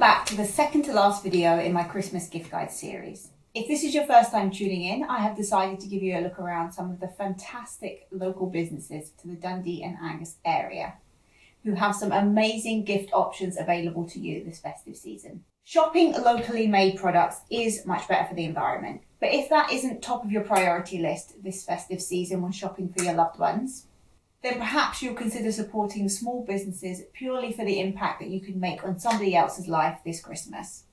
back to the second to last video in my Christmas gift guide series. If this is your first time tuning in, I have decided to give you a look around some of the fantastic local businesses to the Dundee and Angus area, who have some amazing gift options available to you this festive season. Shopping locally made products is much better for the environment, but if that isn't top of your priority list this festive season when shopping for your loved ones, then perhaps you'll consider supporting small businesses purely for the impact that you can make on somebody else's life this Christmas.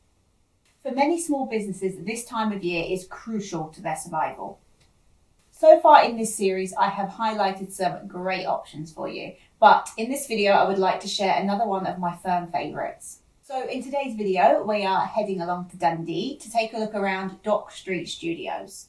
For many small businesses, this time of year is crucial to their survival. So far in this series, I have highlighted some great options for you, but in this video, I would like to share another one of my firm favourites. So in today's video, we are heading along to Dundee to take a look around Dock Street Studios.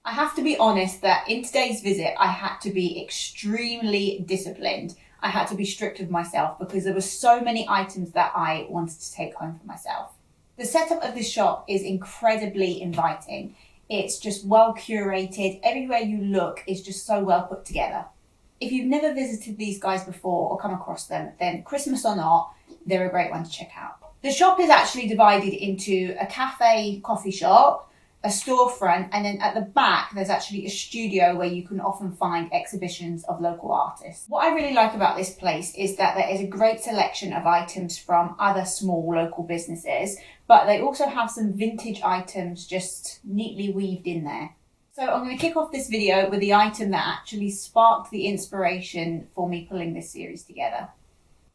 I have to be honest that in today's visit, I had to be extremely disciplined. I had to be strict with myself because there were so many items that I wanted to take home for myself. The setup of this shop is incredibly inviting. It's just well curated. Everywhere you look is just so well put together. If you've never visited these guys before or come across them, then Christmas or not, they're a great one to check out. The shop is actually divided into a cafe, coffee shop, a storefront, and then at the back there's actually a studio where you can often find exhibitions of local artists. What I really like about this place is that there is a great selection of items from other small local businesses, but they also have some vintage items just neatly weaved in there. So I'm going to kick off this video with the item that actually sparked the inspiration for me pulling this series together.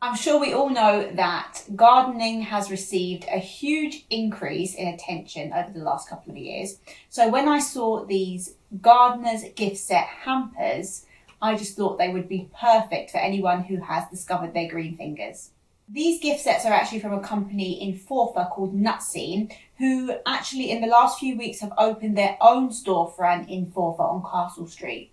I'm sure we all know that gardening has received a huge increase in attention over the last couple of years. So when I saw these gardener's gift set hampers, I just thought they would be perfect for anyone who has discovered their green fingers. These gift sets are actually from a company in Forfar called Nutscene, who actually in the last few weeks have opened their own storefront in Forfar on Castle Street.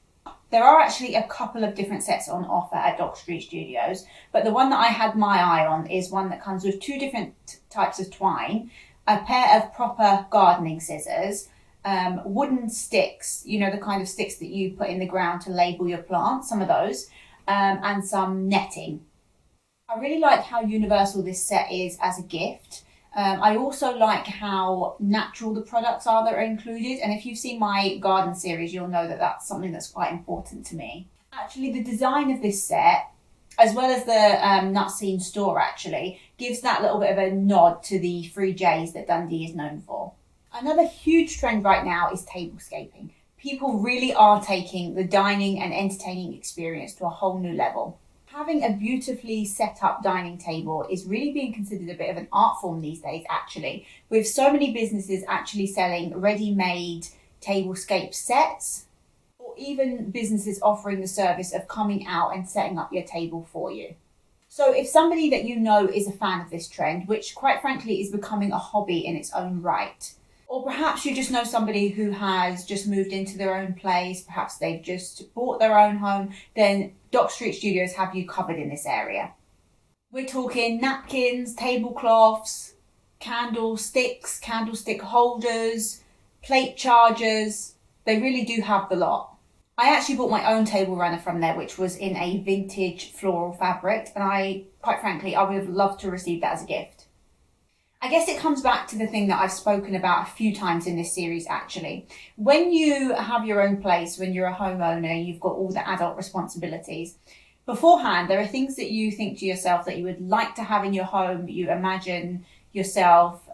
There are actually a couple of different sets on offer at Dock Street Studios, but the one that I had my eye on is one that comes with two different types of twine, a pair of proper gardening scissors, wooden sticks, you know, the kind of sticks that you put in the ground to label your plants, some of those, and some netting. I really like how universal this set is as a gift. I also like how natural the products are that are included, and if you've seen my garden series, you'll know that that's something that's quite important to me. Actually, the design of this set, as well as the Nutscene store actually, gives that little bit of a nod to the Free J's that Dundee is known for. Another huge trend right now is tablescaping. People really are taking the dining and entertaining experience to a whole new level. Having a beautifully set up dining table is really being considered a bit of an art form these days actually, with so many businesses actually selling ready-made tablescape sets, or even businesses offering the service of coming out and setting up your table for you. So if somebody that you know is a fan of this trend, which quite frankly is becoming a hobby in its own right, or perhaps you just know somebody who has just moved into their own place, perhaps they've just bought their own home, then Dock Street Studios have you covered in this area. We're talking napkins, tablecloths, candlesticks, candlestick holders, plate chargers. They really do have the lot. I actually bought my own table runner from there, which was in a vintage floral fabric, and quite frankly, I would have loved to receive that as a gift. I guess it comes back to the thing that I've spoken about a few times in this series actually. When you have your own place, when you're a homeowner, you've got all the adult responsibilities. Beforehand, there are things that you think to yourself that you would like to have in your home. You imagine yourself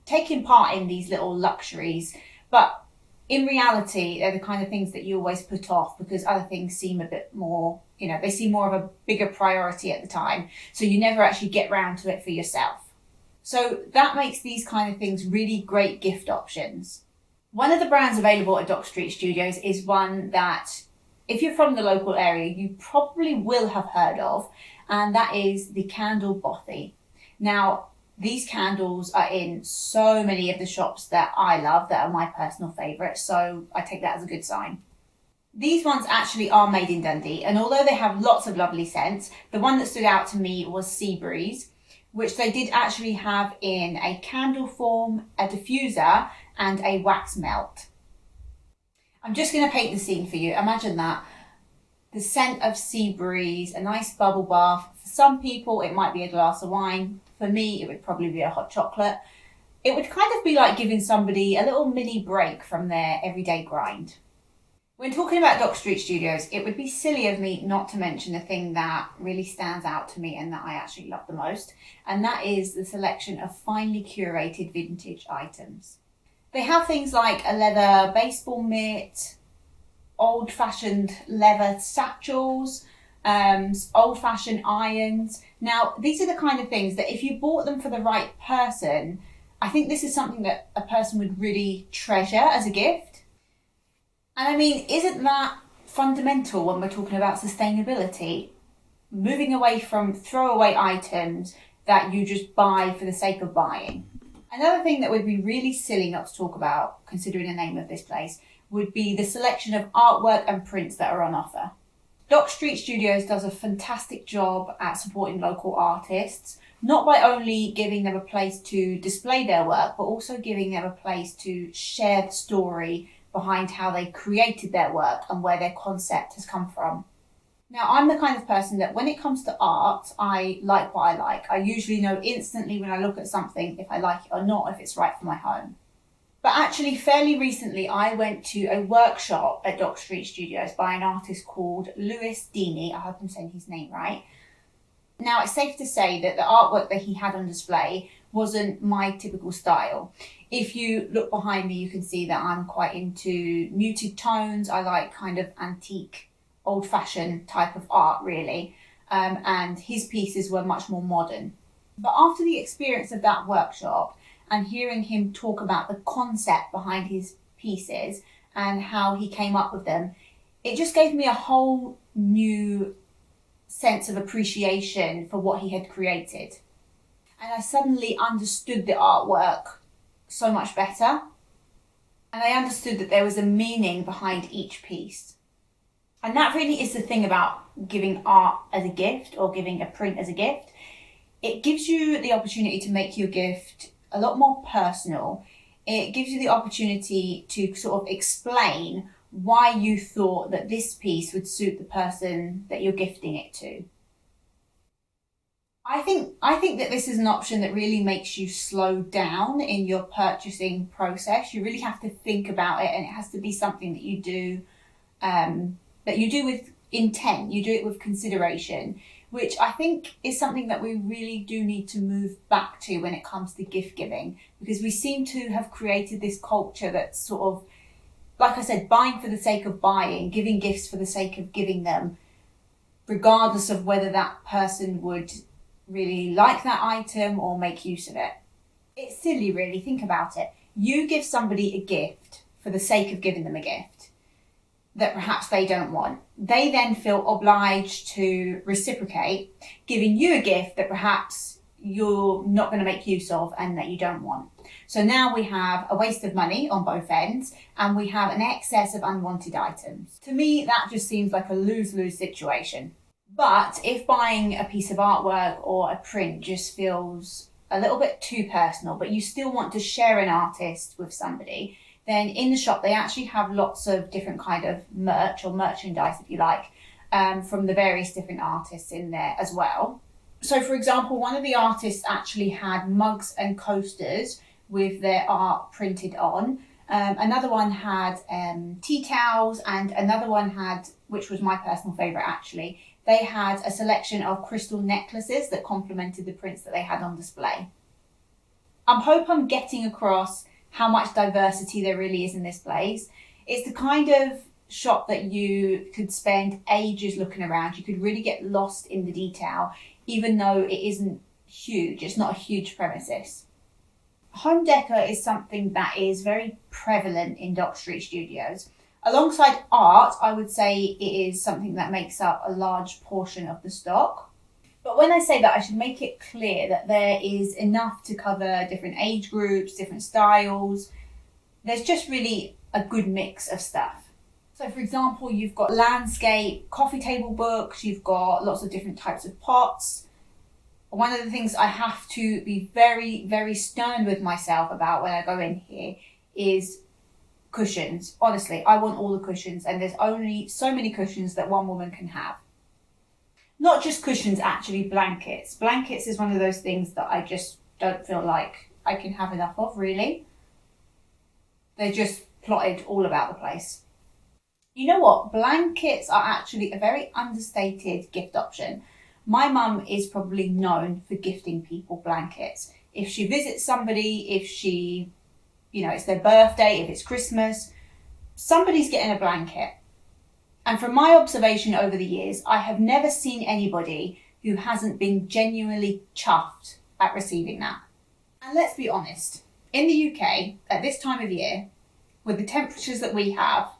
taking part in these little luxuries, but in reality, they're the kind of things that you always put off because other things seem a bit more, you know, they seem more of a bigger priority at the time. So you never actually get round to it for yourself. So that makes these kind of things really great gift options. One of the brands available at Dock Street Studios is one that, if you're from the local area, you probably will have heard of, and that is the candle bothy. Now, these candles are in so many of the shops that I love, that are my personal favourites, so I take that as a good sign. These ones actually are made in Dundee, and although they have lots of lovely scents, the one that stood out to me was Sea Breeze, which they did actually have in a candle form, a diffuser, and a wax melt. I'm just going to paint the scene for you. Imagine that. The scent of Sea Breeze, a nice bubble bath. For some people, it might be a glass of wine. For me, it would probably be a hot chocolate. It would kind of be like giving somebody a little mini break from their everyday grind. When talking about Dock Street Studios, it would be silly of me not to mention the thing that really stands out to me and that I actually love the most, and that is the selection of finely curated vintage items. They have things like a leather baseball mitt, old-fashioned leather satchels, old-fashioned irons. Now, these are the kind of things that if you bought them for the right person, I think this is something that a person would really treasure as a gift. And I mean, isn't that fundamental when we're talking about sustainability? Moving away from throwaway items that you just buy for the sake of buying. Another thing that would be really silly not to talk about, considering the name of this place, would be the selection of artwork and prints that are on offer. Dock Street Studios does a fantastic job at supporting local artists, not by only giving them a place to display their work, but also giving them a place to share the story behind how they created their work and where their concept has come from. Now, I'm the kind of person that when it comes to art, I like what I like. I usually know instantly when I look at something if I like it or not, if it's right for my home. But actually, fairly recently, I went to a workshop at Dock Street Studios by an artist called Dundee. I hope I'm saying his name right. Now, it's safe to say that the artwork that he had on display wasn't my typical style. If you look behind me, you can see that I'm quite into muted tones. I like kind of antique, old-fashioned type of art, really. And his pieces were much more modern. But after the experience of that workshop and hearing him talk about the concept behind his pieces and how he came up with them, it just gave me a whole new sense of appreciation for what he had created. And I suddenly understood the artwork so much better. And I understood that there was a meaning behind each piece. And that really is the thing about giving art as a gift or giving a print as a gift. It gives you the opportunity to make your gift a lot more personal. It gives you the opportunity to sort of explain why you thought that this piece would suit the person that you're gifting it to. I think that this is an option that really makes you slow down in your purchasing process. You really have to think about it, and it has to be something that you do with intent. You do it with consideration, which I think is something that we really do need to move back to when it comes to gift giving, because we seem to have created this culture that's sort of, like I said, buying for the sake of buying, giving gifts for the sake of giving them, regardless of whether that person would really like that item or make use of it. It's silly, really. Think about it. You give somebody a gift for the sake of giving them a gift that perhaps they don't want. They then feel obliged to reciprocate, giving you a gift that perhaps you're not going to make use of and that you don't want. So now we have a waste of money on both ends, and we have an excess of unwanted items. To me, that just seems like a lose-lose situation. But if buying a piece of artwork or a print just feels a little bit too personal, but you still want to share an artist with somebody, then in the shop they actually have lots of different kind of merch or merchandise, if you like, from the various different artists in there as well. So for example, one of the artists actually had mugs and coasters with their art printed on. Another one had tea towels, and another one had, which was my personal favourite actually, they had a selection of crystal necklaces that complemented the prints that they had on display. I hope I'm getting across how much diversity there really is in this place. It's the kind of shop that you could spend ages looking around. You could really get lost in the detail, even though it isn't huge. It's not a huge premises. Home decor is something that is very prevalent in Dock Street Studios. Alongside art, I would say it is something that makes up a large portion of the stock. But when I say that, I should make it clear that there is enough to cover different age groups, different styles. There's just really a good mix of stuff. So for example, you've got landscape, coffee table books, you've got lots of different types of pots. One of the things I have to be very, very stern with myself about when I go in here is cushions. Honestly, I want all the cushions, and there's only so many cushions that one woman can have. Not just cushions, actually blankets. Blankets is one of those things that I just don't feel like I can have enough of, really. They're just plotted all about the place. You know what? Blankets are actually a very understated gift option. My mum is probably known for gifting people blankets. If she visits somebody, if she, it's their birthday, if it's Christmas, somebody's getting a blanket. And from my observation over the years, I have never seen anybody who hasn't been genuinely chuffed at receiving that. And let's be honest, in the UK, at this time of year, with the temperatures that we have,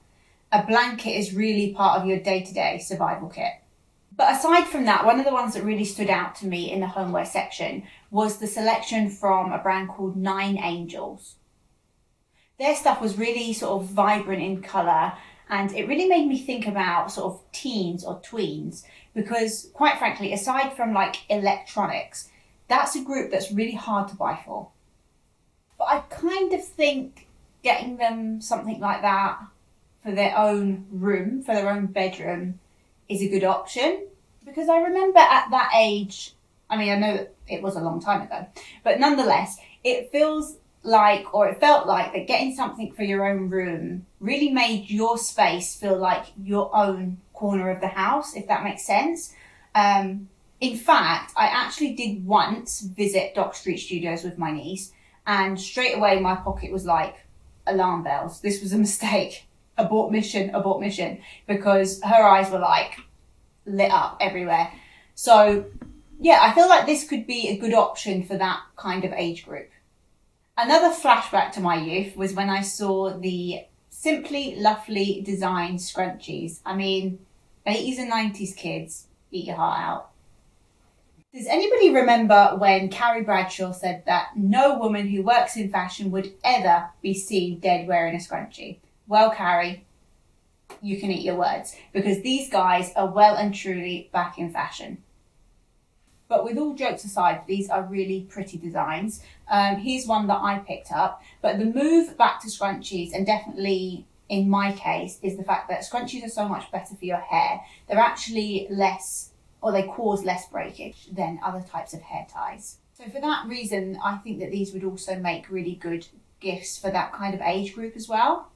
a blanket is really part of your day-to-day survival kit. But aside from that, one of the ones that really stood out to me in the homeware section was the selection from a brand called 9 Angels. Their stuff was really sort of vibrant in colour, and it really made me think about sort of teens or tweens, because quite frankly, aside from like electronics, that's a group that's really hard to buy for. But I kind of think getting them something like that for their own room, for their own bedroom, is a good option. Because I remember at that age, I know that it was a long time ago, but nonetheless, it felt like that getting something for your own room really made your space feel like your own corner of the house, if that makes sense. In fact, I actually did once visit Dock Street Studios with my niece, and straight away my pocket was like alarm bells. This was a mistake. Abort mission, because her eyes were like lit up everywhere. So yeah, I feel like this could be a good option for that kind of age group. Another flashback to my youth was when I saw the Simply Lovely design scrunchies. 80s and 90s kids, eat your heart out. Does anybody remember when Carrie Bradshaw said that no woman who works in fashion would ever be seen dead wearing a scrunchie? Well, Carrie, you can eat your words, because these guys are well and truly back in fashion. But with all jokes aside, these are really pretty designs. Here's one that I picked up, but the move back to scrunchies, and definitely in my case, is the fact that scrunchies are so much better for your hair. They're actually they cause less breakage than other types of hair ties. So for that reason, I think that these would also make really good gifts for that kind of age group as well.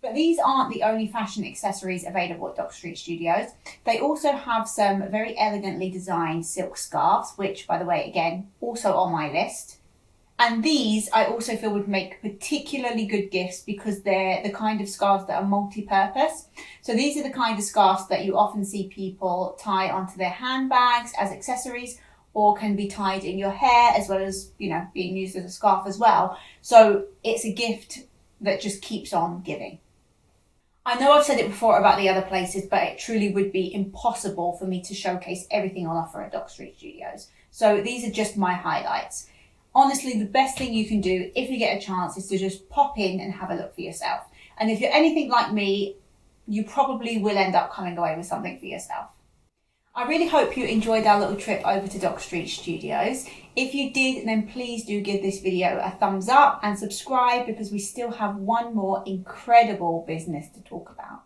But these aren't the only fashion accessories available at Dock Street Studios. They also have some very elegantly designed silk scarves, which, by the way, again, also on my list. And these I also feel would make particularly good gifts because they're the kind of scarves that are multi-purpose. So these are the kind of scarves that you often see people tie onto their handbags as accessories, or can be tied in your hair as well as, being used as a scarf as well. So it's a gift that just keeps on giving. I know I've said it before about the other places, but it truly would be impossible for me to showcase everything on offer at Dock Street Studios. So these are just my highlights. Honestly, the best thing you can do if you get a chance is to just pop in and have a look for yourself. And if you're anything like me, you probably will end up coming away with something for yourself. I really hope you enjoyed our little trip over to Dock Street Studios. If you did, then please do give this video a thumbs up and subscribe, because we still have one more incredible business to talk about.